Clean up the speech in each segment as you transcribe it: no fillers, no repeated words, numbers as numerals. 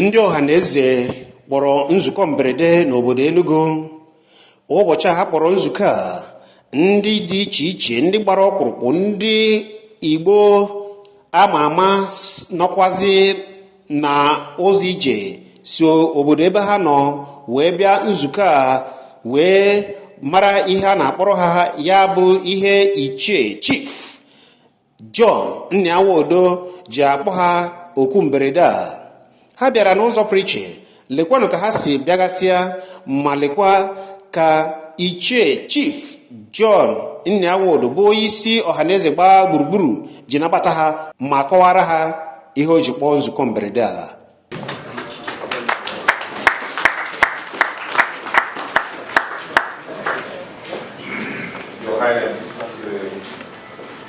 Ndị Ohaneze kpọrọ nzukọ mberede n'obodo Enugu. Ụbọchị ha kpọrọ nzukọ a, ndị dị iche iche, ndị gbara ọkpụrụkpụ, ndị Igbo ama ama nọkwazi na ụzọ ije si obodo ebe ha nọ wee bịa nzukọ a wee mara ihe a na-akpọrọ ha, ya bụ ihe Ichie Chief John Nnia Nwodo ji akpọ ha okwu mberede a. Ha bịara n'ụzọ pụrụ iche. Lekwanụ ka ha si bịagasịa, ma lekwa ka Ichie Chief John Nnia Nwodo bụ onye isi Ohaneze gbaa gburugburu ji nabata ha ma kọwara ha ihe o ji kpọọ nzukọ mberede a.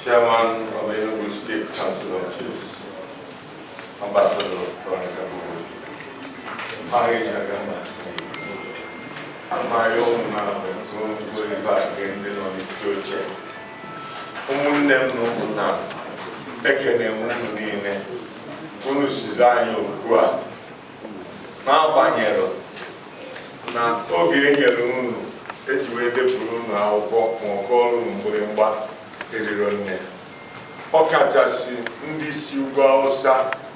Chairman of the Enugu State Council of Chiefs, Ambassador and my own going back and on his future. Umunem no Munam, Ekene Munine, Unusizanyo Kua, now Banyero, now Ogirin, Edgewated Bruno, our walk more call Murimba. Ọkachasị ndị si ugwu Awụsa,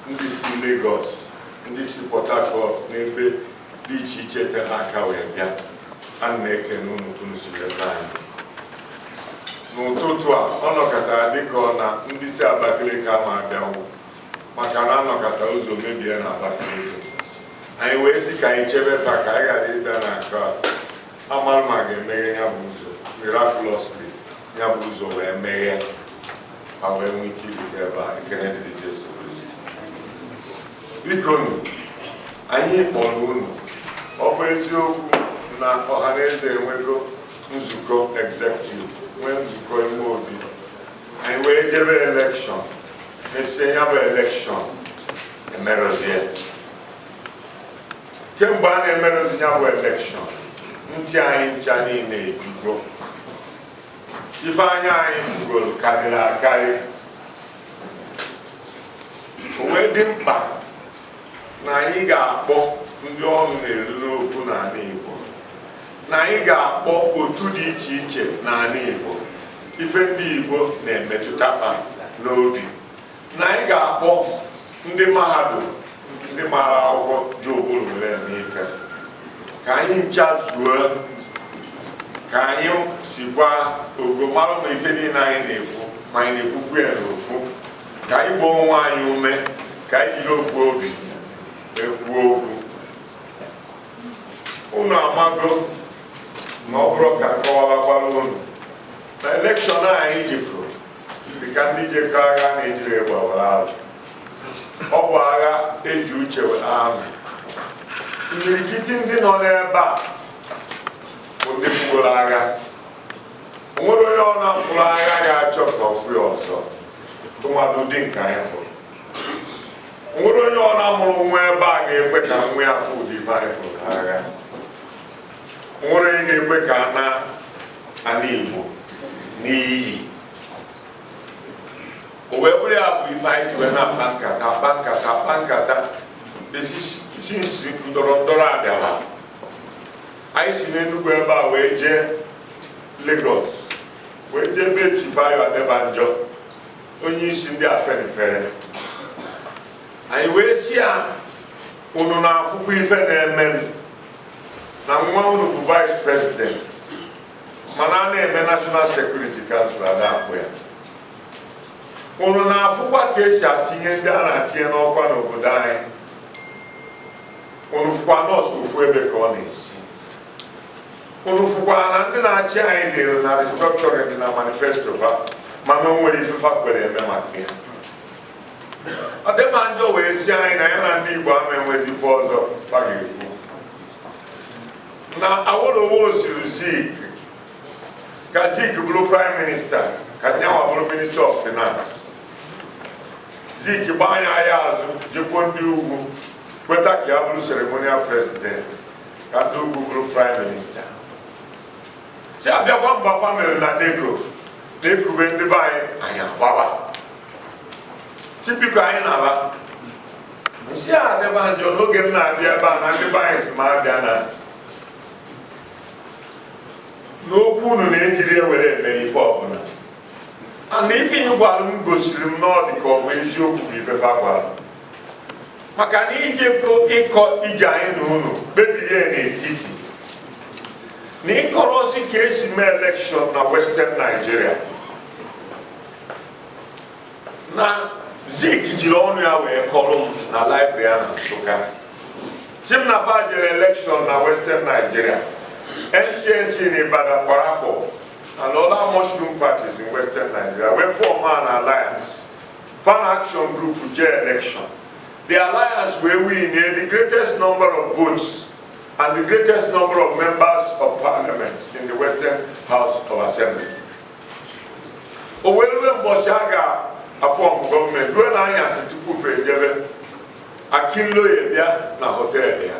ndị si Lagos, ndị si Port Harcourt n'ebe dị iche iche tere aka wee bịa. A na-ekene unu si leta anyị. N'ụtụtụ a, ọ nọkọtara dịka ọ na ndị si Abakaliki ama abịanwu maka na anọkọta ụzọ mebie na Abakaliki. Anyị wee sị ka anyị chebe fa ka anyị ghara ịbịa na nke a. Amalụ ma ga-emeghe ya bụ ụzọ miraculously. Ya bụ ụzọ wee meghe ma wee nwee ike ibute ebe a. Ekene dị Jesu Kristi. Biko anyị kpọrọ unu, ọ bụ eziokwu na Ohaneze enwego nzukọ executive, nwee nzukọ ime obi, anyị wee jebe elekshọn, mesie ya bụ elekshọn emerozie. Kemgbe a na-emerozi ya bụ elekshọn, ntị anyị ncha niile ejugo. Ife anya anyị fugoro karịrị akarị. O wee dị mkpa na anyị ga-akpọ ndị ọnụ na-eru n'okwu n'ala Igbo, na anyị ga-akpọ otu dị iche iche n'ala Igbo, ife ndị Igbo na-emetụta fa n'obi, na anyị ga-akpọ ndị mahadum, ndị mara akwụkwọ ji ụbụrụ were eme ife, ka anyị ncha zuo, ka anyị sikwa ogomara ma ife niile anyị na-ekwu, ma anyị na-ekwukwu ya n'ofu, ka anyị gbaa onwe anyị ume, ka anyị jiri ofu obi ekwuo okwu. Unu amago na ọ bụrụ ka nkọwakwara unu na elekshọn anyị jikọrọ dịka ndị jekọ agha na-ejiri egbe were ahụ. Ọ bụ agha eji uche were ahụ. Imirikiti ndị nọ n'ebe a ndị fugoro agha. Onwere onye ọ na-afụrụ agha ga-achọ ka ọ fụ ya ọzọ, tụmadụ dị nke anyị fụrụ. Onwere onye ọ na-amụrụ nwa ebe a ga-ekwe ka nwa ya fụ ụdị ife anyị fụrụ agha. Onwere onye ga-ekwe ka ana Igbo n'iyi. O wee bụrụ ya bụ ife anyị jiwe na-akpa nkata esi nsi ndọrọ ndọrọ abịala. Anyị si n'Enugu ebe a wee jee Lagos, wee jee be Chief Adebanjo, onye isi ndị Afenifere. Anyị wee si ya, unu na-afụkwa ife na-eme na nwa unu bụ Vice President, mana a na-eme National Security Council ada akpụ ya. Unu na-afụkwa ka esi atinye ndị a na-atinye n'ọkwa n'obodo anyị. Unu fụkwa nọọsụ ofu ebe ka ọ na-esi. Unu fụkwa na ndị na-achị anyị dịrị na Restructured dị na manifesto ha, mana o nwere ifefa kwere eme maka ya. Adebanjo wee si anyị na ya na ndị Igbo ama enwezi ife ọzọ fa ga-ekwu. Na Awolowo siri Zik, ka Zik bụrụ Prime Minister, ka Nyanwa bụrụ Minister of Finance. Zik gbaa ya azụ, jikwo ndị ugwu, kweta ka ya bụrụ ceremonial president, ka ndị ugwu bụrụ Prime Minister. Si abịakwa mba family na na-ekube ndị be anyị agbaba. Si biko anyị na-ala nsi a de ba njo no gem na bia ba na de ba is ma bia na no ku no na ejiri ewere emeri for na and if you gwa m gosirim no di ko we ji okwu bi fe fa gwa maka na ije ko iko ije anyị na unu bediri n'etiti na ịkọrọzi ka esi mee election na Western Nigeria na Zik jiri ọnụ ya wee kọrọ m na library ahụ Nsụka si m na fa jere election na Western Nigeria NCNC na Ibadan Kwarapọ and other mushroom parties in Western Nigeria wee form an alliance Fan Action Group je election. The alliance where we need the greatest number of votes and the greatest number of members of parliament in the Western House of Assembly. Owewe Mboshaga a form government, when I asked to put a jebe, a kilo ebia na hotel ya.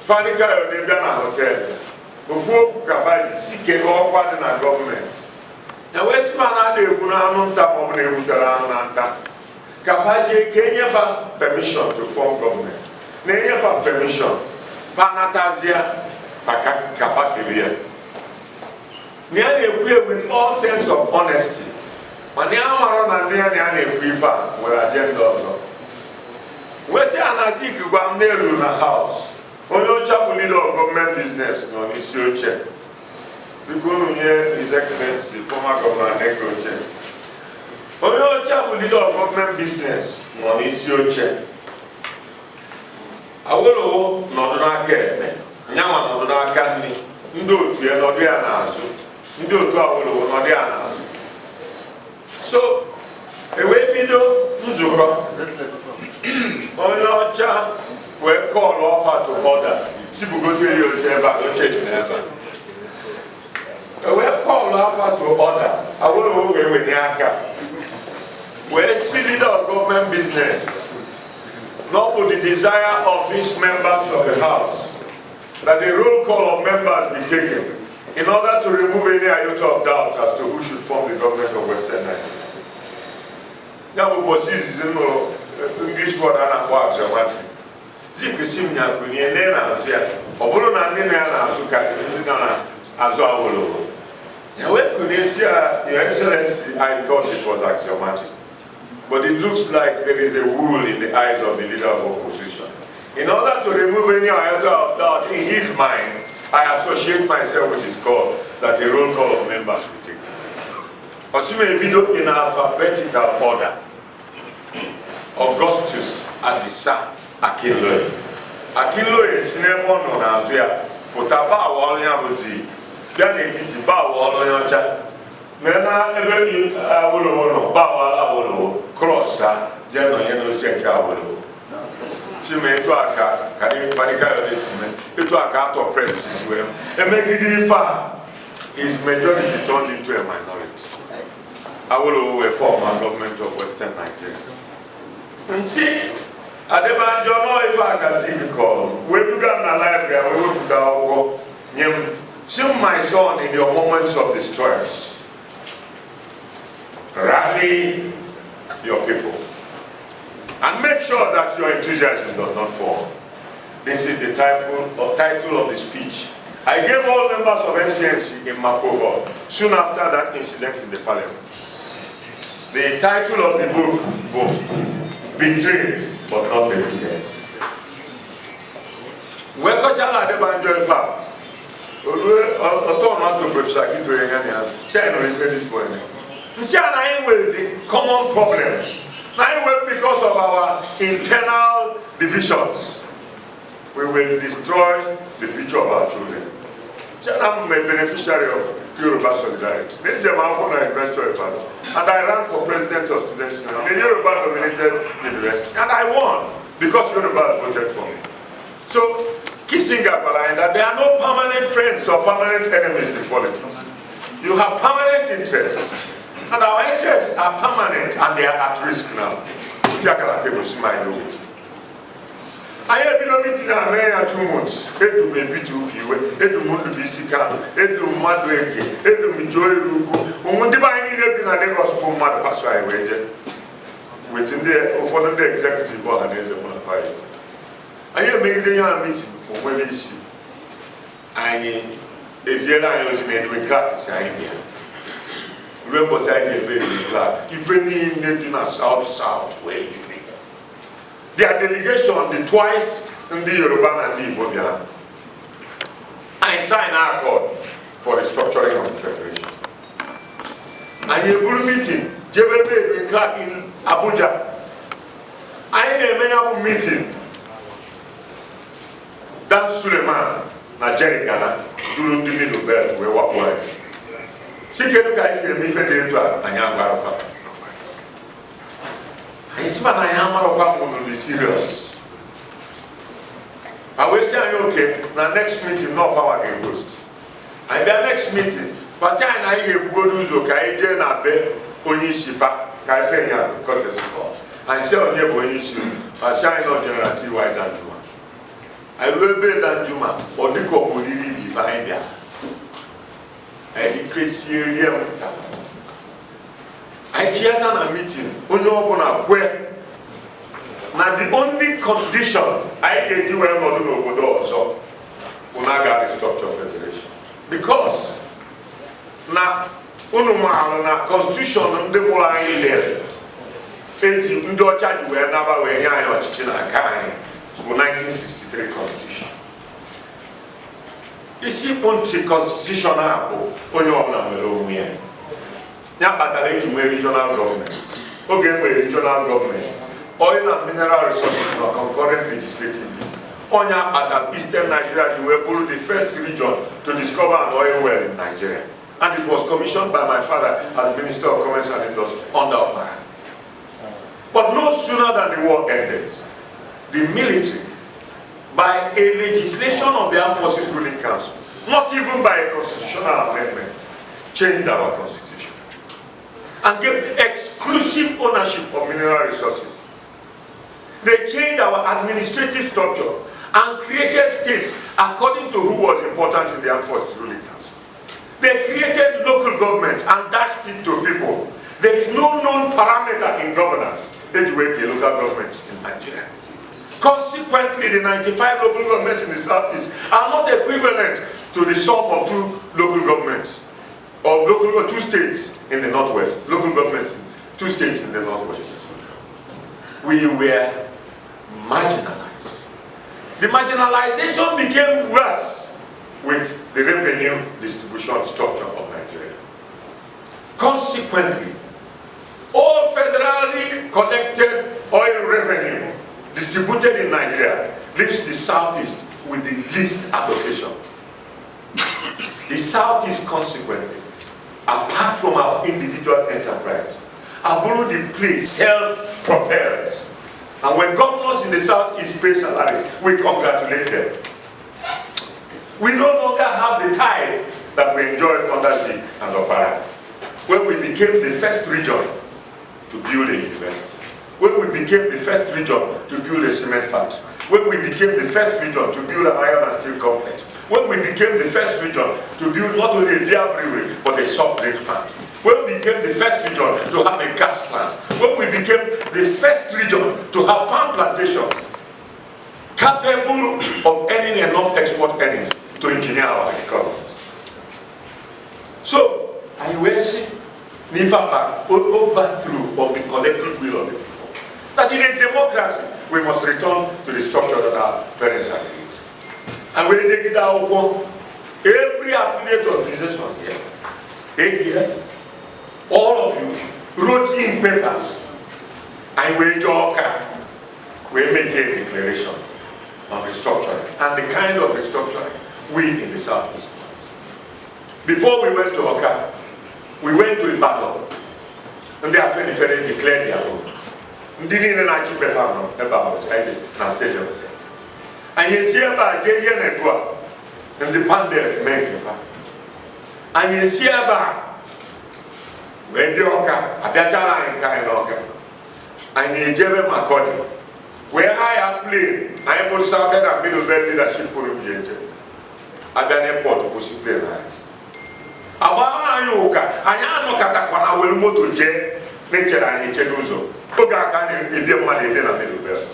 Fanika ebia na hotel. Before Kafaji, sike all part in a government. Now West Man de Guna non tap of the Utaranta. Kafaji Kenya for permission to form government. Nenya for permission. Panatazia Kafakiria. Nearly with all sense of honesty. Maniamaron and Nearly Quifa were agenda. Where's Anatik Guamneru in the house? Only chap leader of government business on his check. The Guru His Excellency, former Governor Nekoche. Only chap leader of government business on his check. Awolowo nọdụna kebe nyanwa nọdụna kanni ndị otu ya nọdụ ya n'azụ ndị otu Awolowo nọdụ ya n'azụ so ewe bido nzukọ onye ọcha wee call offer to order sibugote ya oche ebe a oche dị n'ebe ewe call offer to order Awolowo wee wenye aka wee si leader of government business. Not with the desire of these members of the House that a roll call of members be taken in order to remove any iota of doubt as to who should form the government of Western Nigeria. Now we possess English word and a Zikusim Yakuni and then Obuluna Nina Azuka Azo Awolowo. Your Excellency, I thought it was axiomatic. But it looks like there is a wool in the eyes of the leader of opposition. In order to remove any iota of doubt in his mind, I associate myself with his call that a roll call of members will take. Assume a video in alphabetical order. Augustus Adisa Akinloye. Akinloye Sinemon on Azia, Potaba Walliabuzi, then it is Ba Walliacha. Nena ebe Awolowo bawa Awolowo cross jeno yeno check Awolowo chime eto aka kani fanika yodesime eto aka to press this way emegidi fa his majority turned into a minority. Awolowo were form a government of Western Nigeria. And see Adebanjo no ifa kasi call we began na library we put our nyem see my son in your moments of distress. Rally your people and make sure that your enthusiasm does not fall. This is the title of the speech I gave all members of NCNC in Makobo soon after that incident in the parliament. The title of the book, Betrayed but Not Defeated. Wekochala Adebanjo Ifa. Otono to Professor Kito Yengania. Shine on this point. With the common problems. Because of our internal divisions, we will destroy the future of our children. I'm a beneficiary of Yoruba solidarity. And I ran for president of students in the Yoruba dominated university. And I won because Yoruba voted for me. So, kissing up that there are no permanent friends or permanent enemies in politics. You have permanent interests. And our interests are permanent and they are at risk now. I have been a meeting and I 2 months. Edu maybe 2 kiwe, Edu mundu bisika, Edu madweke, Edu mijori rugu. Umundi ba ini lepi na Lagos for mad paswa iweje. within the for the executive Ohaneze modified. I am making a meeting for when we see. I is the I was in Edwin Clark, India. Remember, I gave Edwin Clark, even in the south, where you be. Their delegation, the twice in the Yoruba and the Igbo, I signed our accord for the structuring of the federation. And a good meeting, JBB Clark in Abuja. I had a meeting. Dan Suleiman, Nigeria, Ghana, during the middle belt, where what way. Second guys say, me fed into a young Biafra. I see what I am, be serious. I will say, okay, the next meeting, not for our ghost. And the next meeting, but I go to Zoka, Jena Be, Onishifa, Kaifenia, Cotters. I say, on your issue, but I know General T.Y. Danjuma. I will be Danjuma, or the couple will be fine there. And it is here. I chaired a meeting, when you're going to where. Now, the only condition I gave you when not doing also, Unaga Restructured Federation. Because now, Unuma Constitution and the Mulai left. Age Ndo charge were never were here in China kind 1963 Constitution. Is she punti constitution abo onye obna mere onwe ya. Ya batara eji nwe regional government. Oge nwe regional government. Oil and mineral resources are concurrent legislative list. Onya at Eastern Nigeria, we were the first region to discover an oil well in Nigeria. And it was commissioned by my father as Minister of Commerce and Industry under Opara. But no sooner than the war ended, the military, by a legislation of the Armed Forces Ruling Council, not even by a constitutional amendment, changed our constitution and gave exclusive ownership of mineral resources. They changed our administrative structure and created states according to who was important in the Armed Forces Ruling Council. They created local governments and dashed it to people. There is no known parameter in governance that work the local governments in Nigeria. Consequently, the 95 local governments in the southeast are not equivalent to the sum of two local governments or two states in the northwest. Local governments, two states in the northwest. We were marginalized. The marginalization became worse with the revenue distribution structure of Nigeria. Consequently, all federally collected oil revenue distributed in Nigeria leaves the southeast with the least allocation. The southeast, consequently, apart from our individual enterprise, are the place self-propelled. And when governors in the southeast pay salaries, we congratulate them. We no longer have the tide that we enjoyed under Zik and Opara, when we became the first region to build a university, when we became the first region to build a cement factory, when we became the first region to build an iron and steel complex, when we became the first region to build not only a beer brewery, but a soft drink plant, when we became the first region to have a gas plant, when we became the first region to have palm plantations, capable of earning enough export earnings to engineer our economy. So, I will see Nifa overthrew of the collective will of the people. That in a democracy, we must return to the structure that our parents have used. And when they get our work, every affiliate organization here, ADF, all of you wrote in papers, and we make a declaration of restructuring, and the kind of restructuring we in the southeast want. Before we went to Oka, we went to Ibadan, and the Afenifere declared their own. Ndi na chipe farm about na stadium. And you see about J.N. Edwa, and the Pandef Menkefa. And you see about where the Oka, Abiachara and Kain Oka. And you Jebe Makodi, where I have played, I am sounded and middle belt leadership for you. At an airport to push play lines. About Ayoka, I am not Katakwana will moto J. nature and Cheduzo. Middle Belt.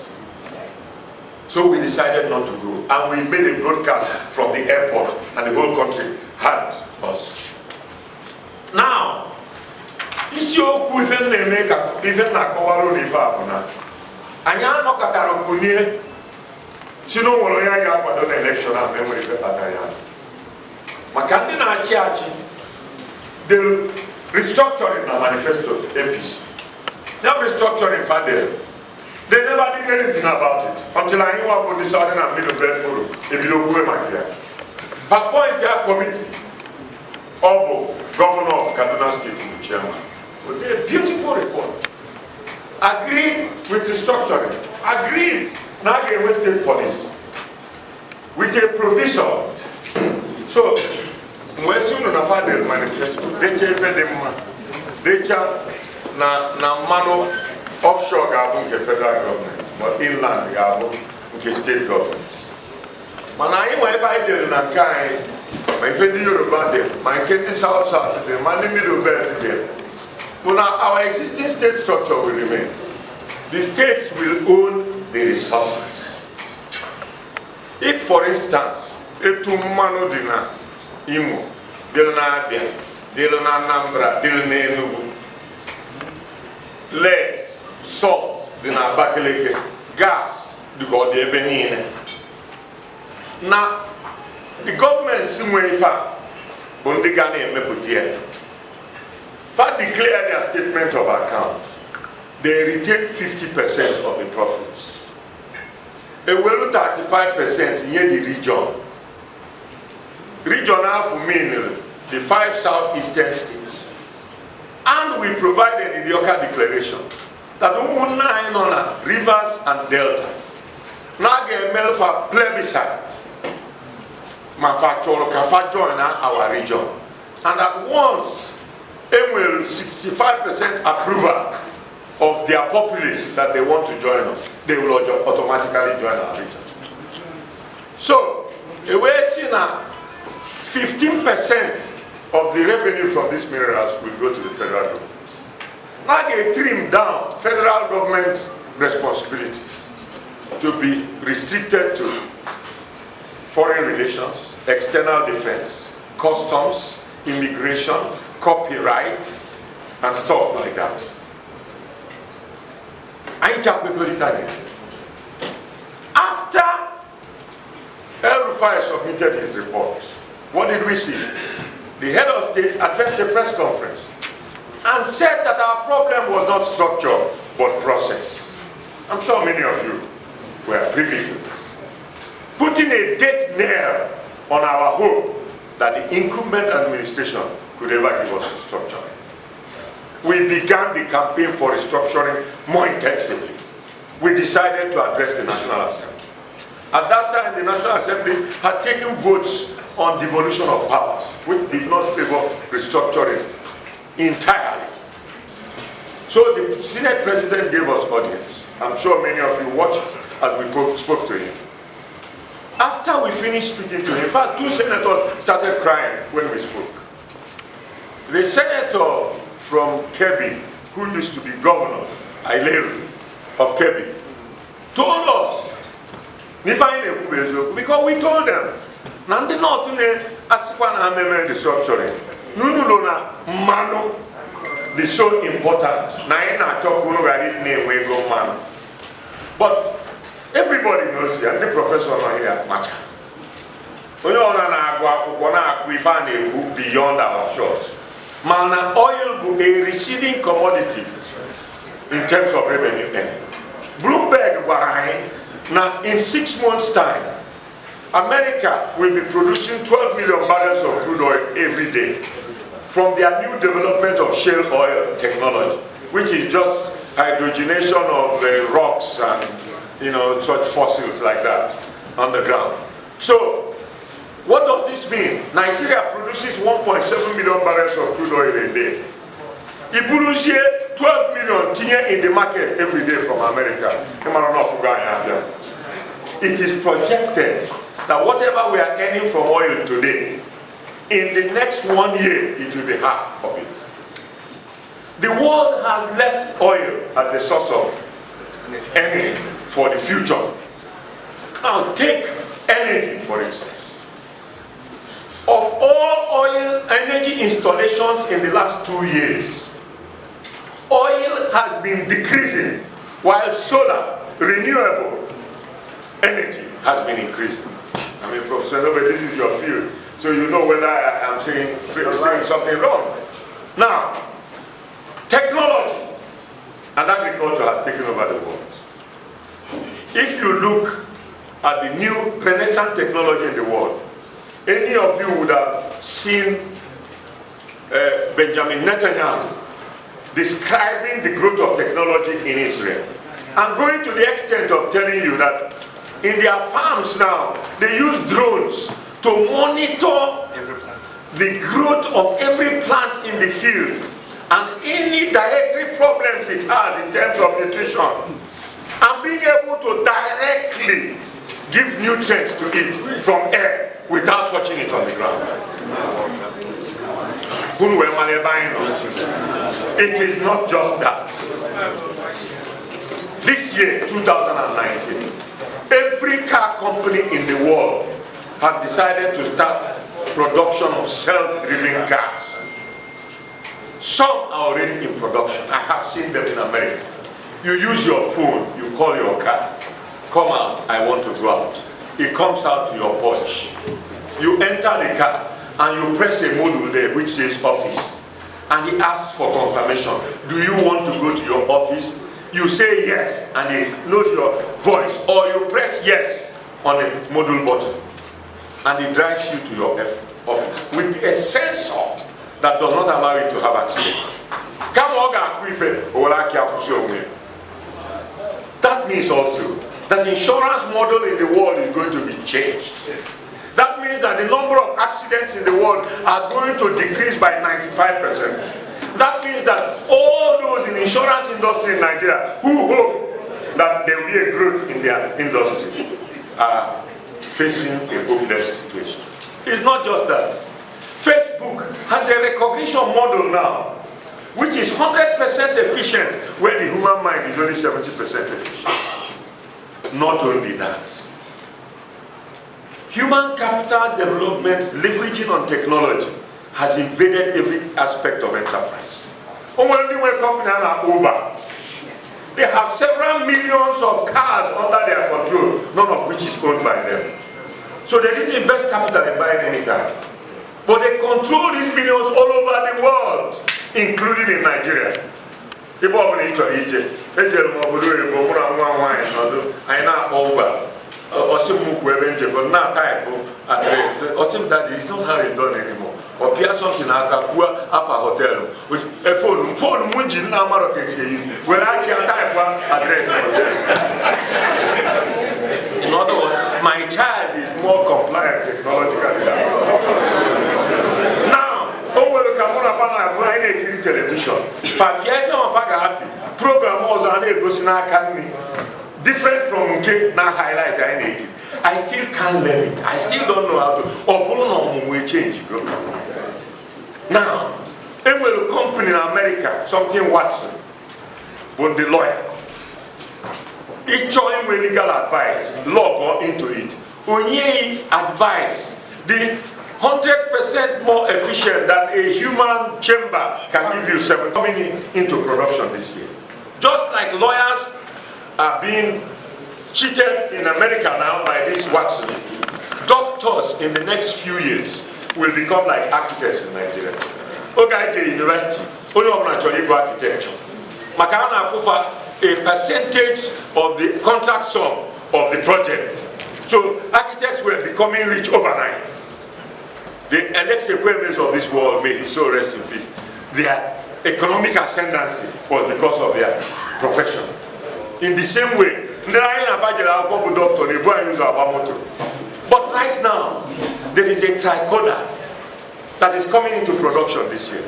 So we decided not to go, and we made a broadcast from the airport, and the whole country had us. Now, isiokwu ife na-eme ka ife na-akọwara n'ife abụna anyị anọkọtara kunie si na onwere onye anyị ga-akwado na elekshọn a ma enwere ife kpatara ya maka ndị na-achị achị the restructuring na manifesto APC. That restructuring fadel, they never did anything about it until I knew about the Southern and Middle Belt Forum. For point here committee, Obo, governor of Kanu State, the chairman. So they a beautiful report. Agreed with restructuring. Agreed now again with state police. With a provision. So when soon on a father manifesto, they gave them na mano offshore gabu nke federal government, but inland gabu nke state government. Mana anyị nwa ebe anyị dere na nke anyị, ma ife ndị Yoruba dị, ma nke ndị South dị, ma ndị Middle Belt dị. But our existing state structure will remain. The states will own the resources. If, for instance, etu mmanụ dị na Imo, dịrị na Abia, dịrị na Anambra, dịrị na Enugu, lead, salt, dị na Abakaliki, gas, dịka ọ dị ebe niile. Now, the government nwe ife a bụ ndị ga na-emepụta ya. Fa declare their statement of account. They retain 50% of the profits. A well 35% near the region. Region half mean the 5 southeastern states. And we provided in the Oka Declaration that rivers and delta. Now get mail for plebiscite. Manufacturer can join our region. And at once, 65% approval of their populace that they want to join us, they will automatically join our region. So, we're seeing now 15% of the revenue from these minerals will go to the federal government. Now they trim down federal government responsibilities to be restricted to foreign relations, external defense, customs, immigration, copyright, and stuff like that. After El-Rufai submitted his report, what did we see? The head of state addressed a press conference and said that our problem was not structure, but process. I'm sure many of you were privy to this. Putting a death nail on our hope that the incumbent administration could ever give us restructuring. We began the campaign for restructuring more intensively. We decided to address the National Assembly. At that time, the National Assembly had taken votes on devolution of powers, which did not favor restructuring entirely. So the Senate President gave us audience. I'm sure many of you watched as we spoke to him. After we finished speaking to him, in fact, 2 senators started crying when we spoke. The senator from Kebbi, who used to be governor, Aileru of Kebbi, told us, because we told them, Nandi not Asikwana Ameme restructuring. Nunulona Mano, the so important. Naina Chokunu Radit name we go man. But everybody knows here, and the professor not here much. Beyond our shores. Mana oil will be a receding commodity in terms of revenue. Bloomberg now in 6 months' time, America will be producing 12 million barrels of crude oil every day from their new development of shale oil technology, which is just hydrogenation of rocks and such fossils like that on the ground. So, what does this mean? Nigeria produces 1.7 million barrels of crude oil a day. It produces 12 million in the market every day from America. It is projected that whatever we are earning from oil today, in the next 1 year, it will be half of it. The world has left oil as the source of energy for the future. Now take energy, for instance. Of all oil energy installations in the last 2 years, oil has been decreasing while solar, renewable energy has been increasing. I mean, Professor Nobe, this is your field, so you know whether I am saying something wrong. Now, technology and agriculture has taken over the world. If you look at the new renaissance technology in the world, any of you would have seen Benjamin Netanyahu describing the growth of technology in Israel. I'm going to the extent of telling you that in their farms now, they use drones to monitor the growth of every plant in the field and any dietary problems it has in terms of nutrition, and being able to directly give nutrients to it from air without touching it on the ground. It is not just that. This year, 2019, every car company in the world has decided to start production of self-driving cars. Some are already in production. I have seen them in America. You use your phone, you call your car, come out, I want to go out. It comes out to your porch. You enter the car and you press a module there which says office. And he asks for confirmation. Do you want to go to your office? You say yes, and he knows your voice. Or you press yes on a module button. And he drives you to your office with a sensor that does not allow you to have accidents. That means also that the insurance model in the world is going to be changed. That means that the number of accidents in the world are going to decrease by 95%. That means that all those in the insurance industry in Nigeria who hope that there will be a growth in their industry are facing a hopeless situation. It's not just that. Facebook has a recognition model now which is 100% efficient where the human mind is only 70% efficient. Not only that, human capital development leveraging on technology has invaded every aspect of enterprise. Only when company like Uber, they have several millions of cars under their control, none of which is owned by them. So they didn't invest capital in buying any car. But they control these millions all over the world, including in Nigeria. People of Egypt, now type address. That is not how it's done anymore. Or Pia something like a hotel. A phone, Munjin, when I can type one address. In other words, my child is more compliant technologically than now. Television. Program different from now highlight I still can't learn it. I still don't know how to. Or change. Now, a company in America, something Watson, but the lawyer. Each join with legal advice, law go into it. Onye advice, the 100% more efficient than a human chamber can give you 7 coming into production this year. Just like lawyers are being cheated in America now by this Watson, doctors in the next few years will become like architects in Nigeria. Ogaije University, only of natural architecture. Makana Akufa, a percentage of the contract sum of the project. So architects were becoming rich overnight. The Alexei Kwemez of this world, may his soul rest in peace, their economic ascendancy was because of their profession. In the same way, but right now, there is a tricorder that is coming into production this year.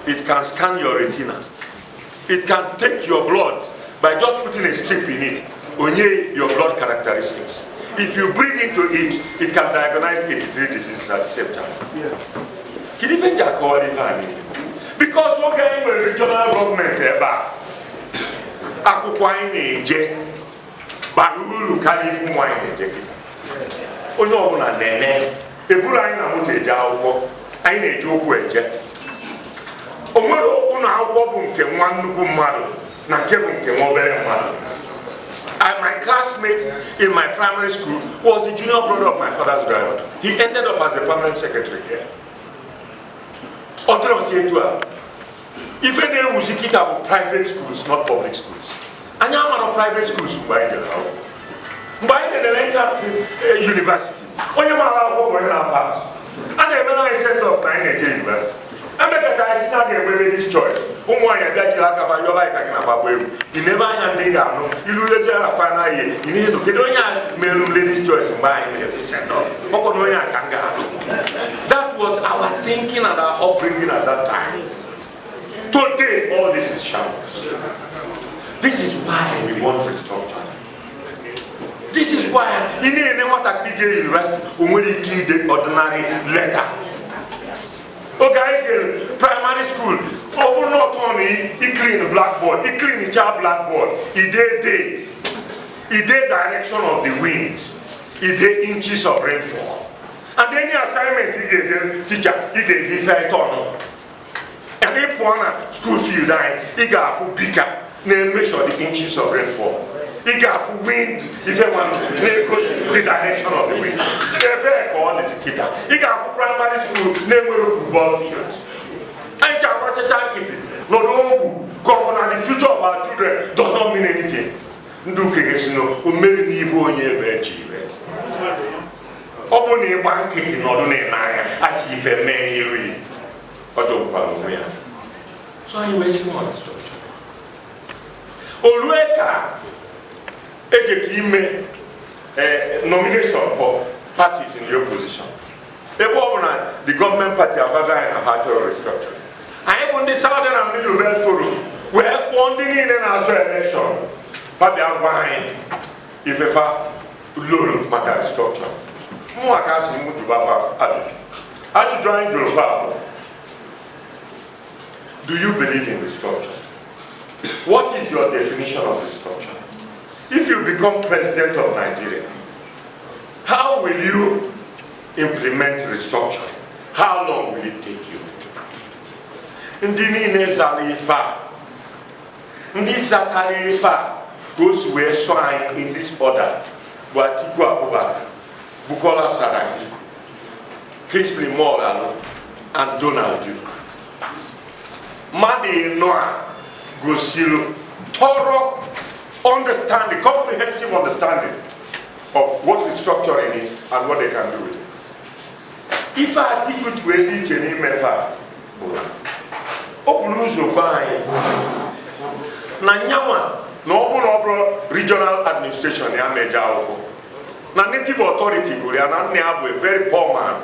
It can scan your retina. It can take your blood by just putting a strip in it, onye your blood characteristics. If you breathe into it, it can diagnose 83 diseases at the same time. Yes. Because okay, we're regional government akwụkwọ anyị na-eje bara uru karịa ifu nwa anyị na-eje kịta. Onye ọbụla na-ene eburu anyị na moto eje akwụkwọ, anyị na-eji ụkwụ eje. O nwere ụlọ akwụkwọ bụ nke nwa nnukwu mmadụ na nke bụ nke nwa obere mmadụ. My classmate in my primary school was the junior brother of my father's driver. He ended up as a permanent secretary here. If any Wuzikita were private schools, not public schools. And I'm out of private schools by the entrance university. When you're pass. And then when I sent off 9 university. I make a guy snag a this choice. You never handed down. You lose a final year. You need to get on your ladies' choice and buy it. That was our thinking and our upbringing at that time. Today, all this is shambles. This is why we want restructure. This is why in any university, we need the ordinary letter. Okay, primary school, oh, not only he clean the blackboard, he clean the child blackboard, he did dates, he did direction of the wind, he did inches of rainfall. And then the assignment he gave the teacher, he gave the fair turn. And then for school field, he got for bigger, then make sure the inches of rainfall. He got for wind, if you want to the direction of the wind. He got for primary school, name of football field. And the future of our children does not mean anything. Ndi Igbo so I wasting on structure. Nomination for parties in the opposition. The government party have a restructured. I am on the Southern and Middle Belt Forum. We are funding in an election. Fabian Wine, if ever loan matter structure. More cash in Mutuba. How to join your father? Do you believe in restructure? What is your definition of restructure? If you become president of Nigeria, how will you implement restructure? How long will it take you? Ndi Zatalifa, those who were swine in this order were Tiku Abubakar, Bukola Saraki, Kingsley Morgan, and Donald Duke. Madi Noah Gosilu, thorough understanding, comprehensive understanding of what restructuring is and what they can do with it. If I take it to a Jenny Mefa, Opuluzo by Nanyawa, no regional administration, na native authority, a very poor man,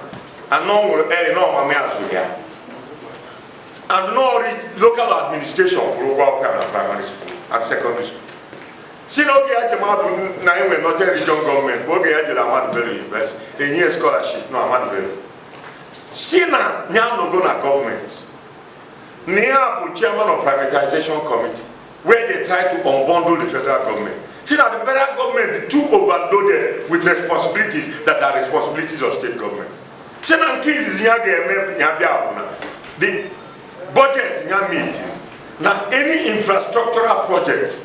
and no and no local administration, primary school and secondary school. Sinogi Ajamadu Naime not a regional government, Boge Ajamadu University, a year scholarship, no Amadu. Sina Nyano Gona government. Nia chairman of privatization committee, where they try to unbundle the federal government. Sina the federal government too overloaded with responsibilities that are responsibilities of state government. Sina Kids is the budget meeting. Now any infrastructural project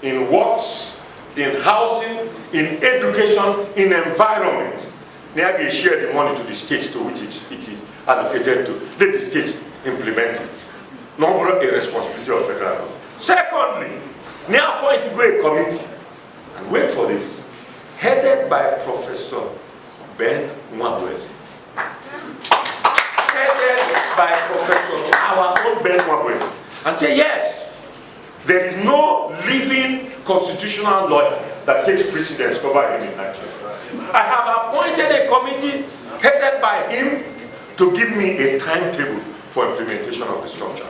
in works, in housing, in education, in environment, they share the money to the states to which it is allocated to. Let the states implement it. Not a responsibility of federal government. Secondly, they appoint to go a committee, and wait for this, headed by Professor Ben Nwabweze. Headed by Professor, our own Ben Nwabweze. And say, yes, there is no living constitutional lawyer that takes precedence over him in Nigeria. I have appointed a committee headed by him to give me a timetable for implementation of the structure.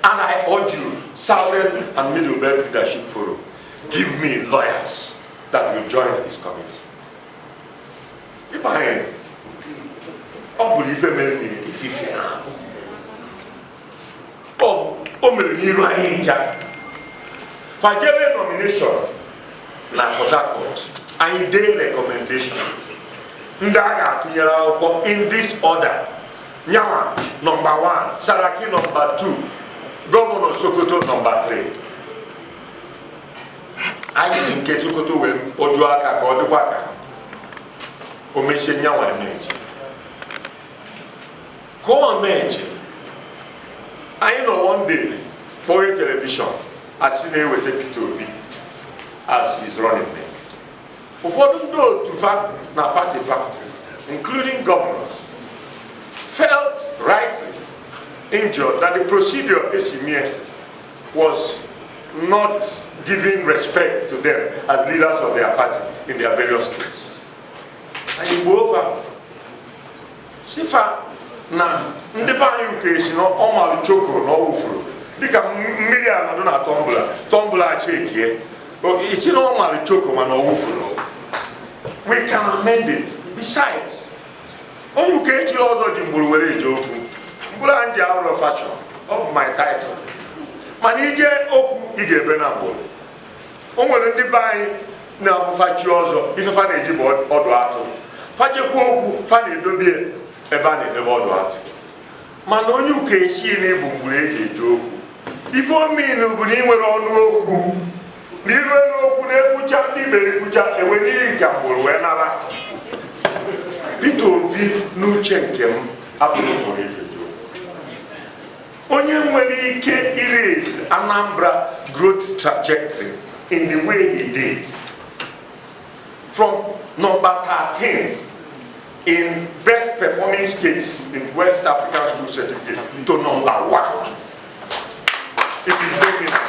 And I urge you, Southern and Middle Belt Leadership Forum, give me lawyers that will join this committee. If I am, I believe mere n'iru anyị ncha fajebe nomination na Port Harcourt anyị dee recommendation ndị a ga-atụnyere akwụkwọ in this order. Nyawa number 1, Saraki number 2, Governor Sokoto number 3. Anyị nke Sokoto wee oju aka ka ọ dịkwa ka o mechie Nyawa emeji ka ọ meji. Anyị nọ one day kpọrọ television asị na-eweta Peter Obi as his running mate. Ụfọdụ ndị otu fa na party fa, including governors, felt rightly injured that the procedure Esimie was not giving respect to them as leaders of their party in their various states. And in Bofa, Sifa na ndepa UK si no omal choko no ufuru. Dika mmiri anado na tumbler chekie. It's no omal choko man no ufuru. We can amend it. Besides, on UK chilo ozo jimbulu wele joku. Mbula anje out of fashion of my title. Manije oku igebe na mbulu. Onwere ndị bayi na abufachi ozo ife fa na ejibo odo atu. Faje ku oku fa na edobie ebe a na-edebe ọdụ atụ. Mana onye ụka esi na-ebu mgburu eji eje okwu. Ife ominu bụ na ị nwere ọnụ okwu. Na iru n'okwu na-ekwucha ndị ibe ekwucha ewe n'ihi ka mgburu wee nara. Peter Obi n'uche nke m abụghị mgburu eji eje okwu. Onye nwere ike erase Anambra growth trajectory in the way he did. From number 13 in best performing states in West African school certificate to number 1. It is dominant.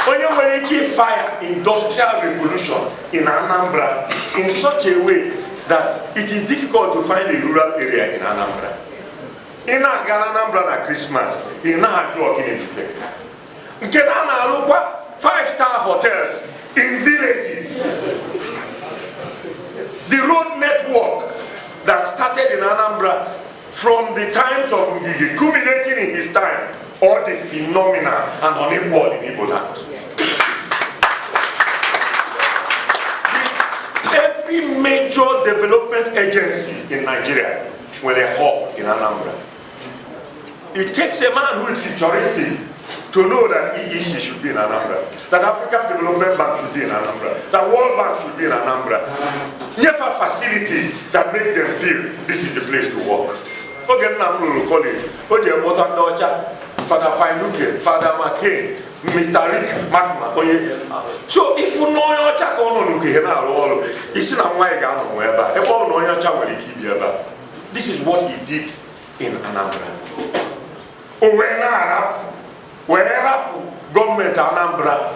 Onye nwere ike fire industrial revolution in Anambra in such a way that it is difficult to find a rural area in Anambra. In Anambra na Christmas, in Nahajua Kinebife. Nke na alukwa 5-star hotels in villages. The road network that started in Anambra from the times of Ngige, culminating in his time, all the phenomena and unequal in Igbo land. Every major development agency in Nigeria will a hub in Anambra. It takes a man who is futuristic to know that EEC should be in Anambra, that African Development Bank should be in Anambra, that World Bank should be in Anambra. Never facilities that make them feel this is the place to work. Okay, Nnamdi college, okay, Father Fainuke, Father McCain, Mr. Rick Magma. So if you know your chak on it's not this is what he did in Anambra. Wherever government Anambra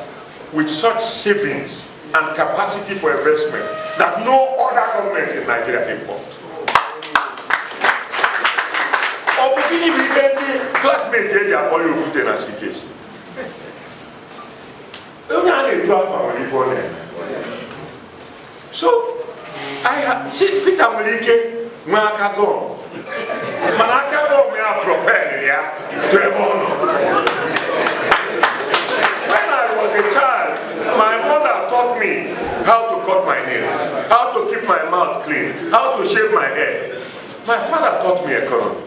with such savings and capacity for investment that no other government in Nigeria import. Or beginning with any classmate here are all you in a case. So I see Peter Mulike Mwakago. Manakago me are propelled to a bono. When I was a child, my mother taught me how to cut my nails, how to keep my mouth clean, how to shave my hair. My father taught me economy.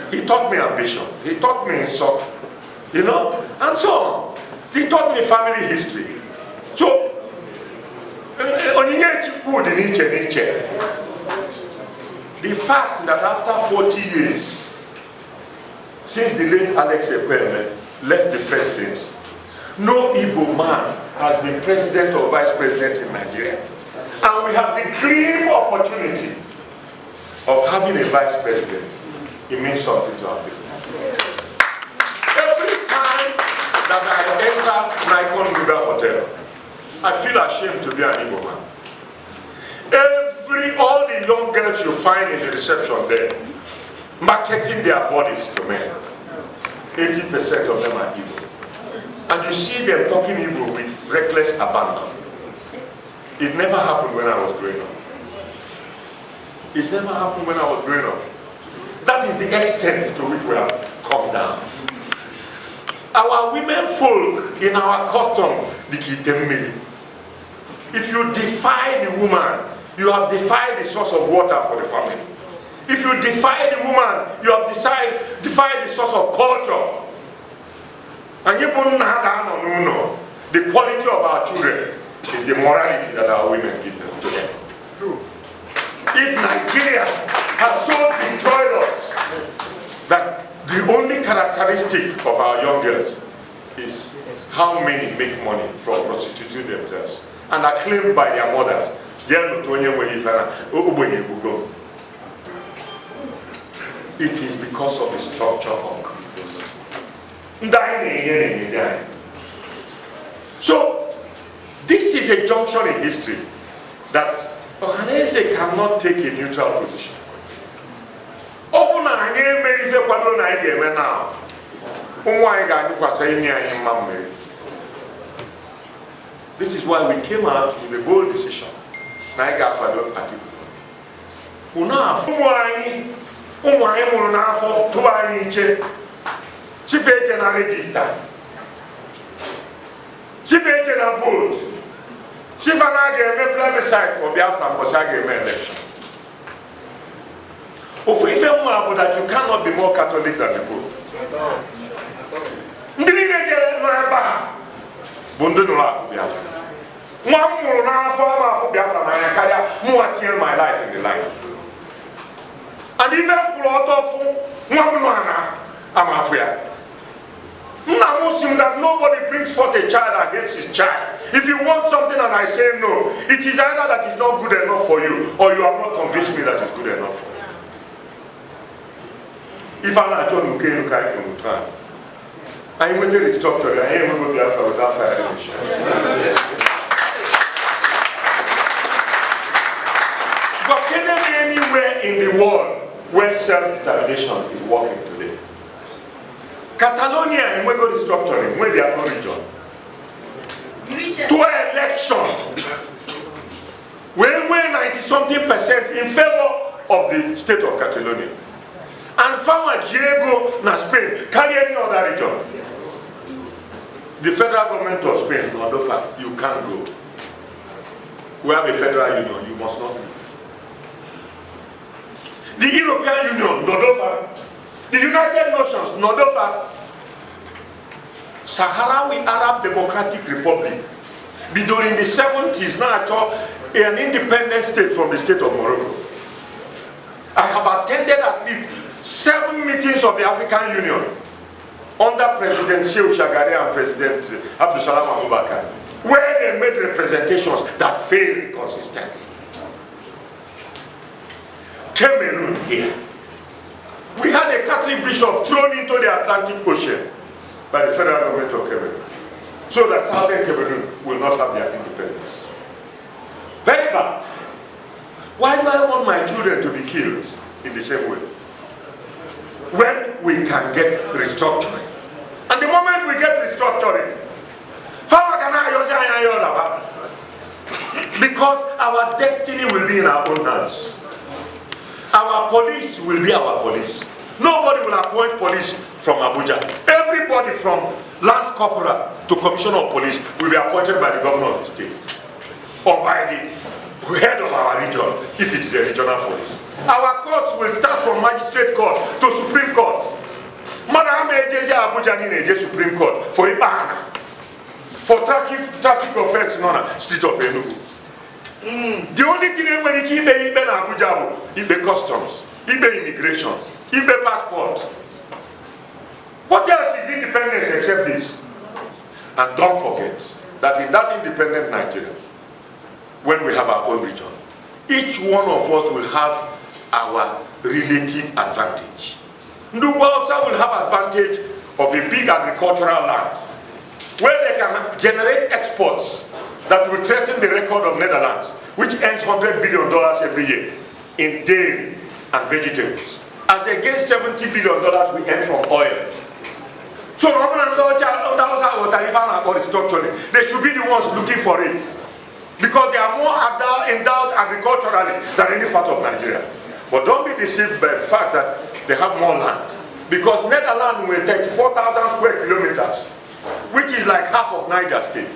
He taught me ambition. He taught me insult, you know, and so on. He taught me family history. So, the fact that after 40 years, since the late Alex Ekweme left the presidency, no Igbo man has been president or vice president in Nigeria. And we have the dream opportunity of having a vice president. It means something to our people. Every time that I enter Nikon Ruga Hotel, I feel ashamed to be an Igbo man. All the young girls you find in the reception there, marketing their bodies to men, 80% of them are Igbo. And you see them talking Igbo with reckless abandon. It never happened when I was growing up. It never happened when I was growing up. That is the extent to which we have come down. Our women folk in our custom, if you defy the woman, you have defied the source of water for the family. If you defy the woman, you have defied the source of culture. And the quality of our children is the morality that our women give them to them. True. If Nigeria has so destroyed us that the only characteristic of our young girls is how many make money from prostituting themselves and are claimed by their mothers. It is because of the structure of this. So, this is a junction in history that Ohaneze cannot take a neutral position. This is why we came out with a bold decision. Chief agent register. Chief agent vote. Chief agent plebiscite for Biafra election. If we feel more that you cannot be more Catholic than the Pope. My life in the line. And even I'm afraid. That nobody brings forth a child against his child. If you want something and I say no, it is either that is not good enough for you or you have not convinced me that it's good enough for you. If I'm not John Ukai from Utran, I am with the restructured, I am going to Biafra without fire emission. But can there be anywhere in the world where self-determination is working today? Catalonia and we go restructuring, where they are no region. To election, we're 90-something% in favor of the state of Catalonia. And farmer Diego na Spain, carry any other region. The federal government of Spain, Moldova, you can't go. We have a federal union, you must not leave. The European Union, Moldova. The United Nations, Moldova. Sahrawi Arab Democratic Republic. Be during the 70s, now an independent state from the state of Morocco. I have attended at least 7 meetings of the African Union under President Shehu Shagari and President Abdusalam Abubakar, where they made representations that failed consistently. Cameroon here. We had a Catholic bishop thrown into the Atlantic Ocean by the federal government of Cameroon, so that Southern Cameroon will not have their independence. Very bad. Why do I want my children to be killed in the same way? When we can get restructuring. And the moment we get restructuring, because our destiny will be in our own hands. Our police will be our police. Nobody will appoint police from Abuja. Everybody from Lance Corporal to Commissioner of Police will be appointed by the governor of the state or by the head of our region if it is a regional police. Our courts will start from magistrate court to Supreme Court. Madam Abuja Nine Supreme Court for Ibana. For traffic offense in street of Enugu. The only thing when you keep Ibe Abuja, Ibe customs, Ibe immigration, Ibe passport. What else is independence except this? And don't forget that in that independent Nigeria, when we have our own region, each one of us will have our relative advantage. Nduwausa will have advantage of a big agricultural land where they can generate exports that will threaten the record of Netherlands, which earns $100 billion every year in dairy and vegetables, as against $70 billion we earn from oil. So they should be the ones looking for it, because they are more endowed agriculturally than any part of Nigeria. But don't be deceived by the fact that they have more land. Because Netherlands will 34,000 square kilometers, which is like half of Niger State.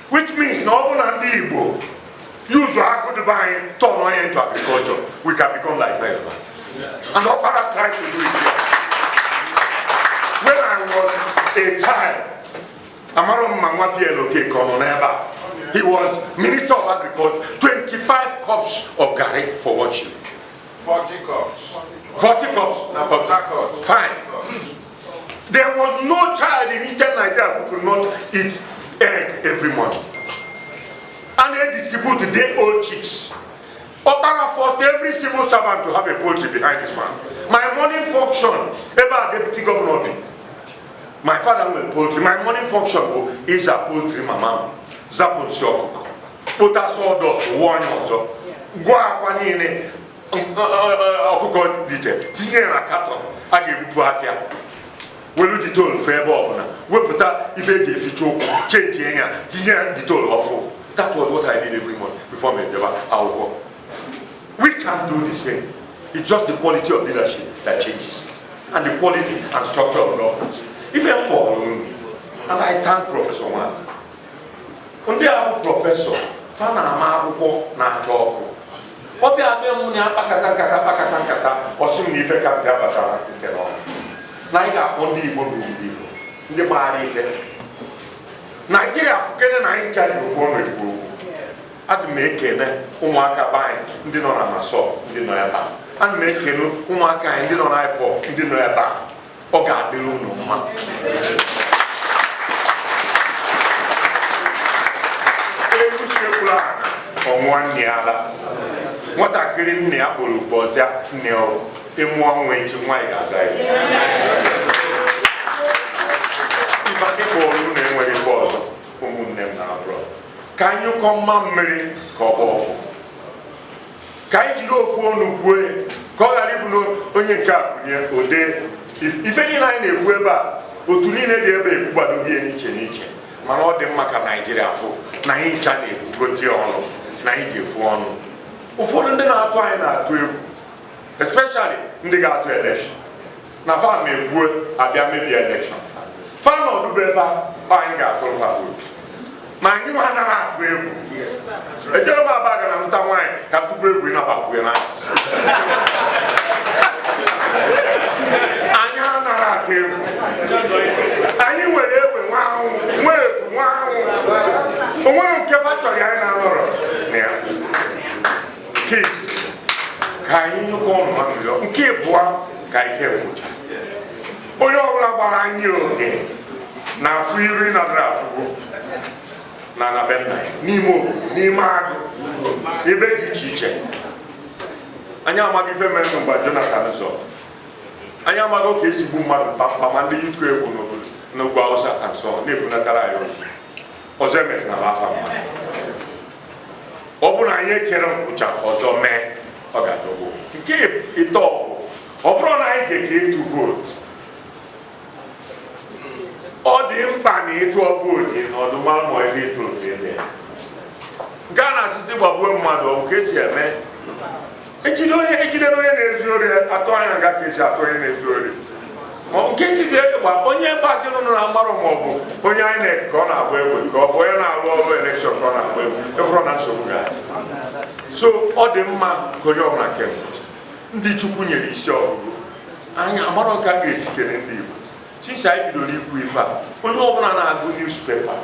Which means no Ndi Igbo use our good buying, turn oil into agriculture. We can become like Netherlands. And Opara tried to do it here. When I was a child, he was Minister of Agriculture, 25 cups of Gary for 1 shilling. 40 cups. 40 cups. Fine. There was no child in Eastern Nigeria who could not eat egg every morning. And they distributed their old chicks. Opara forced every civil servant to have a poultry behind his farm. My morning function, ever deputy governor, my father will poultry. My morning function is a poultry, mama. Zapon Sioko. Put a sawdust, one also. Guaquanine, Okuko dite, Tina Caton, I gave you Puafia. Well, you told fair Bob. We put that if you choke, change here, Tina the told awful. That was what I did every morning before me. I'll go. We can't do the same. It's just the quality of leadership that changes it, and the quality and structure of governance. If you're Paul, and I thank Professor Wan. When they are professor, Fana Maruko na talk. What are they money apakata, or soon if I can't have a car, Naika only Igbo, the body. Nigeria, Kenya, I charge you for me. I'd make Umaka buying, did not have a saw, did not have a. And make Umaka and did not have a did not have a. Oh God, the Luno. On 1 year. What I couldn't near was that no, in 1 way to my as I. If I can call you name where it was, whom name now, bro. Can you come, Mammy, call off? Can you go for no way? Call a little on your cap, or day. If any line a Weber, or to need a baby, but be any change. Man, all the Maka Nigeria for 9 channel, go to your honor, 90 for honor. For the night, especially in the gas election. Now, for me, good, I maybe election. Fan or do better, I got over. My new man are to you. A gentleman bag and I'm wine come to break with about when I am not at you. I knew whatever, wow, one of Cafatoria and another. Kiss. Can you call one? Keep one, Kai Kevucha. Oh, you're what I knew again. Now, free ring another. Nana Benna, Nimo, Nimago, Ebeki Chiche. Anyamagi Femen by Jonathan Zo. Anyamago Kesi Buma, Pamandi Yuko, no Bausa, and so on, Nebunatarayo. Ozemes Nalafa. Obuna Yekeron Pucha, Ozome, Ogatogo. He gave it all. Obrona came to vote. All the impany to a voting or the man more if it will be there. Ghana system of one mother, okay, man. And you don't know any Zuri at all, and got this at all in Zuri. On cases, on your passing on a Maromo, when you're in a corner where we go, when I love election corner where we front and so good. So, all the man, Koyoma came. The Chukunya is show. I am Maroka is getting. Since I did live with her, we open a good newspaper.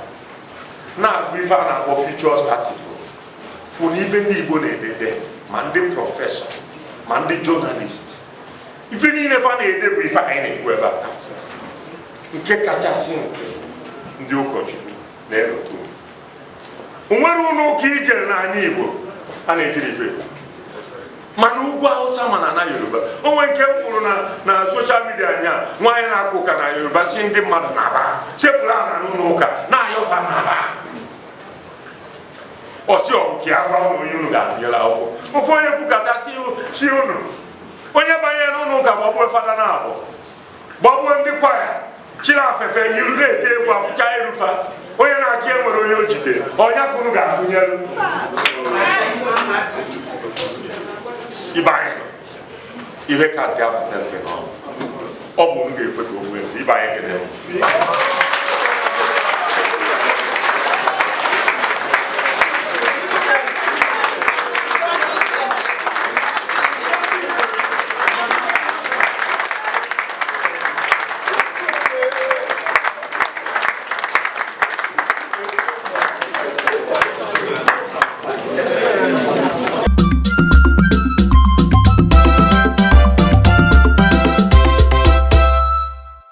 Now we found an official article. For even the Igbo there, man the professor, man the journalist. If you never need it, we find any whoever that. You can't catch us in the Okochi. There too. Umweru no kije na Igbo, and it is Manugwa Osamana na Yoruba. Oh, when careful na social media, why na cook na Yoruba, sing the mother naba, Sepulana Nuka, na your fanaba. Or so, Kiaba, you got yellow. Before you cook at us, see you. When you buy no Nuka, Bobo Fadanabo. Bobo and the choir, Chirafe, you lay table of Jairufa. When you're not here, or Yakunuga, Ibai. ibe ka dị abata ntị n'ọnụ ọ bụ unu ga-ekwe ka onwe ibe anyị kene